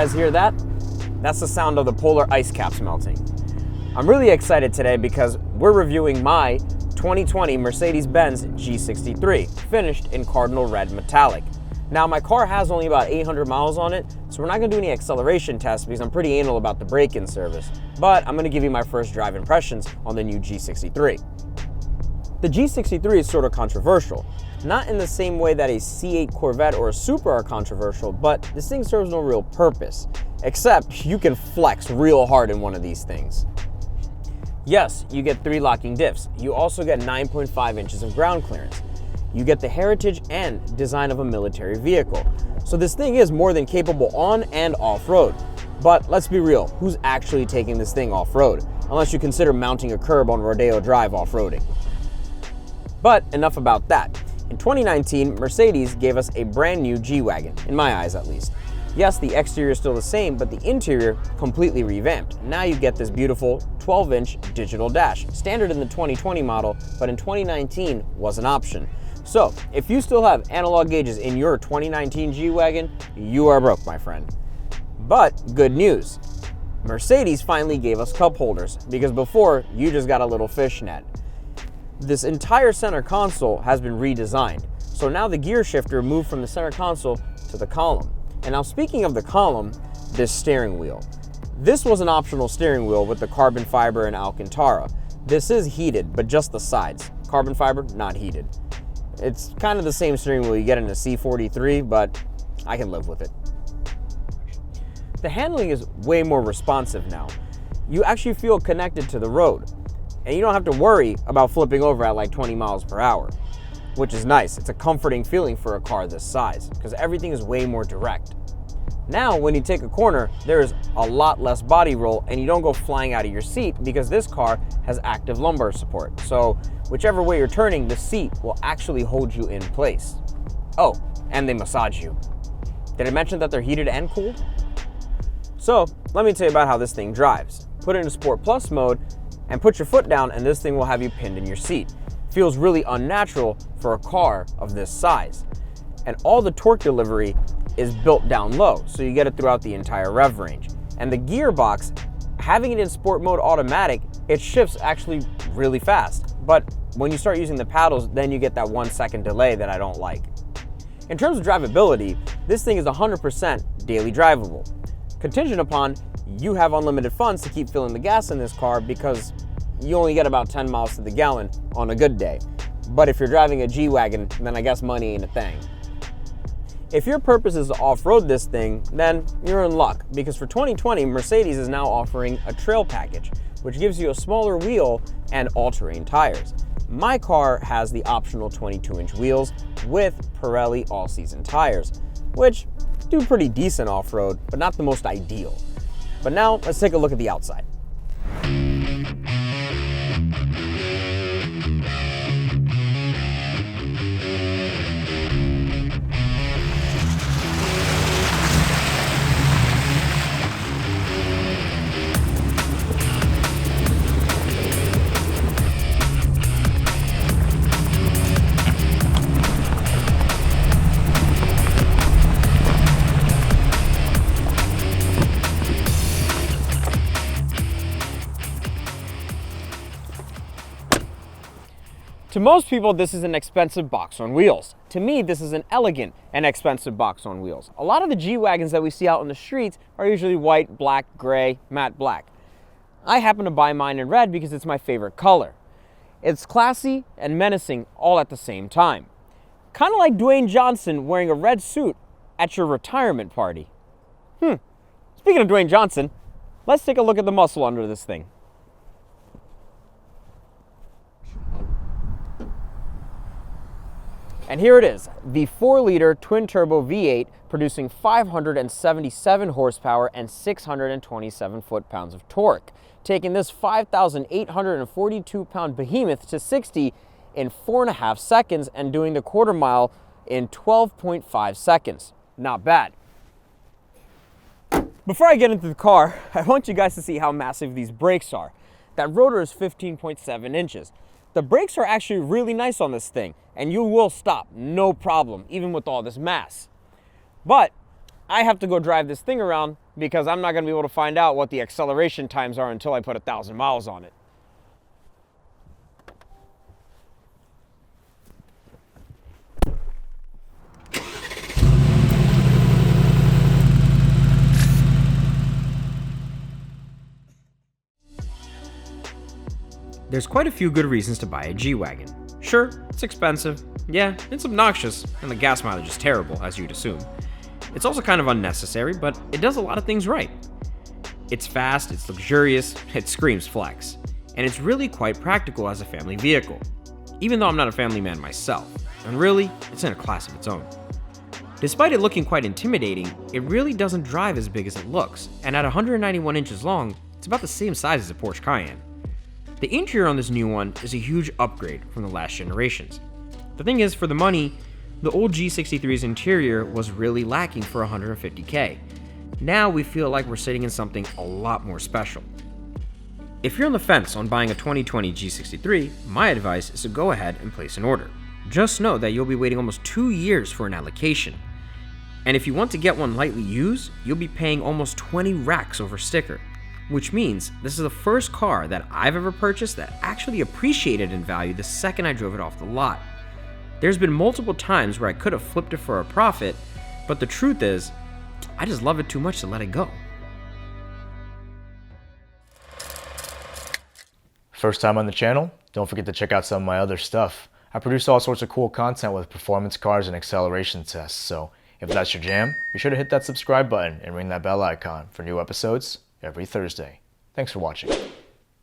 guys hear that? That's the sound of the polar ice caps melting. I'm really excited today because we're reviewing my 2020 Mercedes-Benz G63, finished in cardinal red metallic. Now, my car has only about 800 miles on it, so we're not gonna do any acceleration tests because I'm pretty anal about the break-in service. But I'm gonna give you my first drive impressions on the new G63. The G63 is sort of controversial. Not in the same way that a C8 Corvette or a Supra are controversial, but this thing serves no real purpose, except you can flex real hard in one of these things. Yes, you get 3 locking diffs. You also get 9.5 inches of ground clearance. You get the heritage and design of a military vehicle. So this thing is more than capable on and off-road. But let's be real, who's actually taking this thing off-road? Unless you consider mounting a curb on Rodeo Drive off-roading. But enough about that. In 2019, Mercedes gave us a brand new G-Wagon, in my eyes at least. Yes, the exterior is still the same, but the interior completely revamped. Now you get this beautiful 12-inch digital dash, standard in the 2020 model, but in 2019 was an option. So, if you still have analog gauges in your 2019 G-Wagon, you are broke, my friend. But good news, Mercedes finally gave us cup holders, because before, you just got a little fishnet. This entire center console has been redesigned. So now the gear shifter moved from the center console to the column. And now speaking of the column, this steering wheel. This was an optional steering wheel with the carbon fiber and Alcantara. This is heated, but just the sides. Carbon fiber, not heated. It's kind of the same steering wheel you get in a C43, but I can live with it. The handling is way more responsive now. You actually feel connected to the road. And you don't have to worry about flipping over at like 20 miles per hour, which is nice. It's a comforting feeling for a car this size because everything is way more direct. Now, when you take a corner, there is a lot less body roll and you don't go flying out of your seat because this car has active lumbar support. So whichever way you're turning, the seat will actually hold you in place. Oh, and they massage you. Did I mention that they're heated and cooled? So let me tell you about how this thing drives. Put it in Sport Plus mode and put your foot down and this thing will have you pinned in your seat. Feels really unnatural for a car of this size. And all the torque delivery is built down low, so you get it throughout the entire rev range. And the gearbox, having it in sport mode automatic, it shifts actually really fast. But when you start using the paddles, then you get that 1 second delay that I don't like. In terms of drivability, this thing is 100% daily drivable. Contingent upon you have unlimited funds to keep filling the gas in this car because you only get about 10 miles to the gallon on a good day. But if you're driving a G-Wagon, then I guess money ain't a thing. If your purpose is to off-road this thing, then you're in luck because for 2020, Mercedes is now offering a trail package, which gives you a smaller wheel and all-terrain tires. My car has the optional 22-inch wheels with Pirelli all-season tires, which do pretty decent off-road, but not the most ideal. But now, let's take a look at the outside. To most people, this is an expensive box on wheels. To me, this is an elegant and expensive box on wheels. A lot of the G-Wagons that we see out on the streets are usually white, black, gray, matte black. I happen to buy mine in red because it's my favorite color. It's classy and menacing all at the same time. Kind of like Dwayne Johnson wearing a red suit at your retirement party. Speaking of Dwayne Johnson, let's take a look at the muscle under this thing. And here it is, the 4-liter twin-turbo V8 producing 577 horsepower and 627 foot-pounds of torque, taking this 5,842-pound behemoth to 60 in 4.5 seconds and doing the quarter mile in 12.5 seconds. Not bad. Before I get into the car, I want you guys to see how massive these brakes are. That rotor is 15.7 inches. The brakes are actually really nice on this thing, and you will stop, no problem, even with all this mass. But I have to go drive this thing around because I'm not going to be able to find out what the acceleration times are until I put 1,000 miles on it. There's quite a few good reasons to buy a G-Wagon. Sure, it's expensive. Yeah, it's obnoxious, and the gas mileage is terrible, as you'd assume. It's also kind of unnecessary, but it does a lot of things right. It's fast, it's luxurious, it screams flex, and it's really quite practical as a family vehicle, even though I'm not a family man myself, and really, it's in a class of its own. Despite it looking quite intimidating, it really doesn't drive as big as it looks, and at 191 inches long, it's about the same size as a Porsche Cayenne. The interior on this new one is a huge upgrade from the last generations. The thing is, for the money, the old G63's interior was really lacking for $150K. Now we feel like we're sitting in something a lot more special. If you're on the fence on buying a 2020 G63, my advice is to go ahead and place an order. Just know that you'll be waiting almost 2 years for an allocation. And if you want to get one lightly used, you'll be paying almost 20 racks over sticker. Which means this is the first car that I've ever purchased that actually appreciated in value the second I drove it off the lot. There's been multiple times where I could have flipped it for a profit, but the truth is, I just love it too much to let it go. First time on the channel? Don't forget to check out some of my other stuff. I produce all sorts of cool content with performance cars and acceleration tests, so if that's your jam, be sure to hit that subscribe button and ring that bell icon for new episodes every Thursday. Thanks for watching.